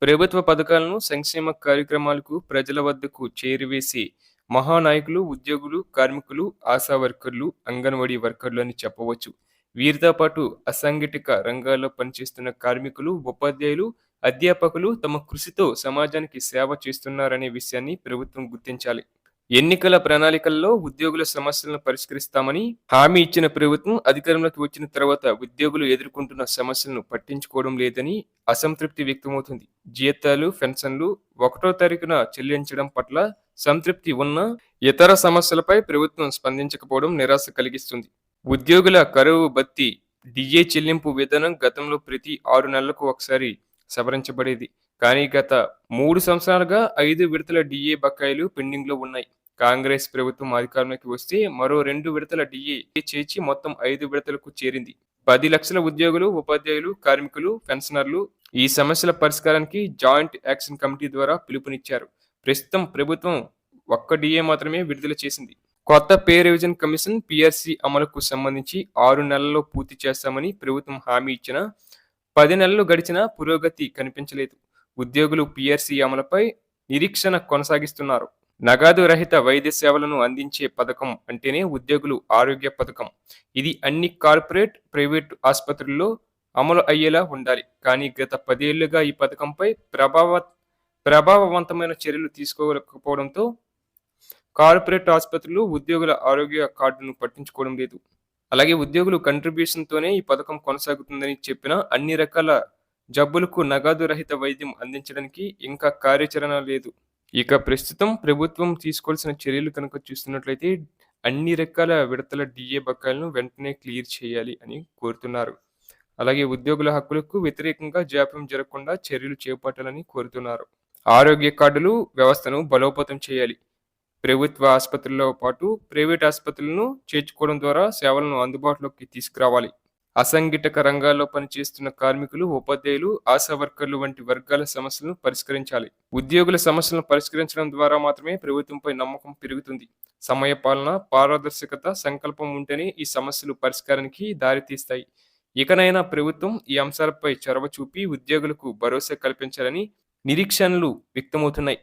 ప్రభుత్వ పథకాలను, సంక్షేమ కార్యక్రమాలకు ప్రజల వద్దకు చేరువేసే మహానాయకులు, ఉద్యోగులు, కార్మికులు, ఆశా వర్కర్లు, అంగన్వాడీ వర్కర్లు అని చెప్పవచ్చు. వీరితో పాటు అసంఘటిత రంగాల్లో పనిచేస్తున్న కార్మికులు, ఉపాధ్యాయులు, అధ్యాపకులు తమ కృషితో సమాజానికి సేవ చేస్తున్నారనే విషయాన్ని ప్రభుత్వం గుర్తించాలి. ఎన్నికల ప్రణాళికల్లో ఉద్యోగుల సమస్యలను పరిష్కరిస్తామని హామీ ఇచ్చిన ప్రభుత్వం అధికారంలోకి వచ్చిన తర్వాత ఉద్యోగులు ఎదుర్కొంటున్న సమస్యలను పట్టించుకోవడం లేదని అసంతృప్తి వ్యక్తమవుతుంది. జీతాలు, పెన్షన్లు 1వ తారీఖున చెల్లించడం పట్ల సంతృప్తి ఉన్నా ఇతర సమస్యలపై ప్రభుత్వం స్పందించకపోవడం నిరాశ కలిగిస్తుంది. ఉద్యోగుల కరువు భత్తి, డిఏ చెల్లింపు విధానం గతంలో ప్రతి 6 నెలలకు ఒకసారి సవరించబడేది. కానీ గత 3 సంవత్సరాలుగా 5 విడతల డిఏ బకాయిలు పెండింగ్‌లో ఉన్నాయి. కాంగ్రెస్ ప్రభుత్వం అధికారంలోకి వస్తే మరో 2 విడతల డిఏ చేర్చి మొత్తం 5 విడతలకు చేరింది. 10 లక్షల ఉద్యోగులు, ఉపాధ్యాయులు, కార్మికులు, పెన్షనర్లు ఈ సమస్యల పరిష్కారానికి జాయింట్ యాక్షన్ కమిటీ ద్వారా పిలుపునిచ్చారు. ప్రస్తుతం ప్రభుత్వం ఒక్క డిఏ మాత్రమే విడుదల చేసింది. కొత్త పే రివిజన్ కమిషన్ పీఆర్సీ అమలుకు సంబంధించి 6 నెలల్లో పూర్తి చేస్తామని ప్రభుత్వం హామీ ఇచ్చినా 10 నెలలు గడిచినా పురోగతి కనిపించలేదు. ఉద్యోగులు పీఆర్సీ అమలుపై నిరీక్షణ కొనసాగిస్తున్నారు. నగదు రహిత వైద్య సేవలను అందించే పథకం అంటేనే ఉద్యోగులు ఆరోగ్య పథకం. ఇది అన్ని కార్పొరేట్, ప్రైవేటు ఆసుపత్రుల్లో అమలు అయ్యేలా ఉండాలి. కానీ గత 10 ఏళ్లుగా ఈ పథకంపై ప్రభావవంతమైన చర్యలు తీసుకోకపోవడంతో కార్పొరేట్ ఆసుపత్రులు ఉద్యోగుల ఆరోగ్య కార్డును పట్టించుకోవడం లేదు. అలాగే ఉద్యోగులు కంట్రిబ్యూషన్తోనే ఈ పథకం కొనసాగుతుందని చెప్పినా అన్ని రకాల జబ్బులకు నగదు రహిత వైద్యం అందించడానికి ఇంకా కార్యాచరణ లేదు. ఇక ప్రస్తుతం ప్రభుత్వం తీసుకోవాల్సిన చర్యలు కనుక చూస్తున్నట్లయితే అన్ని రకాల విడతల డిఏ బకాయిలను వెంటనే క్లియర్ చేయాలి అని కోరుతున్నారు. అలాగే ఉద్యోగుల హక్కులకు వ్యతిరేకంగా జాప్యం జరగకుండా చర్యలు చేపట్టాలని కోరుతున్నారు. ఆరోగ్య కార్డులు వ్యవస్థను బలోపేతం చేయాలి. ప్రభుత్వ ఆసుపత్రులతో పాటు ప్రైవేట్ ఆసుపత్రులను చేర్చుకోవడం ద్వారా సేవలను అందుబాటులోకి తీసుకురావాలి. అసంఘటిత రంగాల్లో పనిచేస్తున్న కార్మికులు, ఉపాధ్యాయులు, ఆశా వర్కర్లు వంటి వర్గాల సమస్యలను పరిష్కరించాలి. ఉద్యోగుల సమస్యలను పరిష్కరించడం ద్వారా మాత్రమే ప్రభుత్వంపై నమ్మకం పెరుగుతుంది. సమయపాలన, పారదర్శకత, సంకల్పం ఉంటేనే ఈ సమస్యలు పరిష్కారానికి దారితీస్తాయి. ఇకనైనా ప్రభుత్వం ఈ అంశాలపై చొరవ చూపి ఉద్యోగులకు భరోసా కల్పించాలని నిరీక్షణలు వ్యక్తమవుతున్నాయి.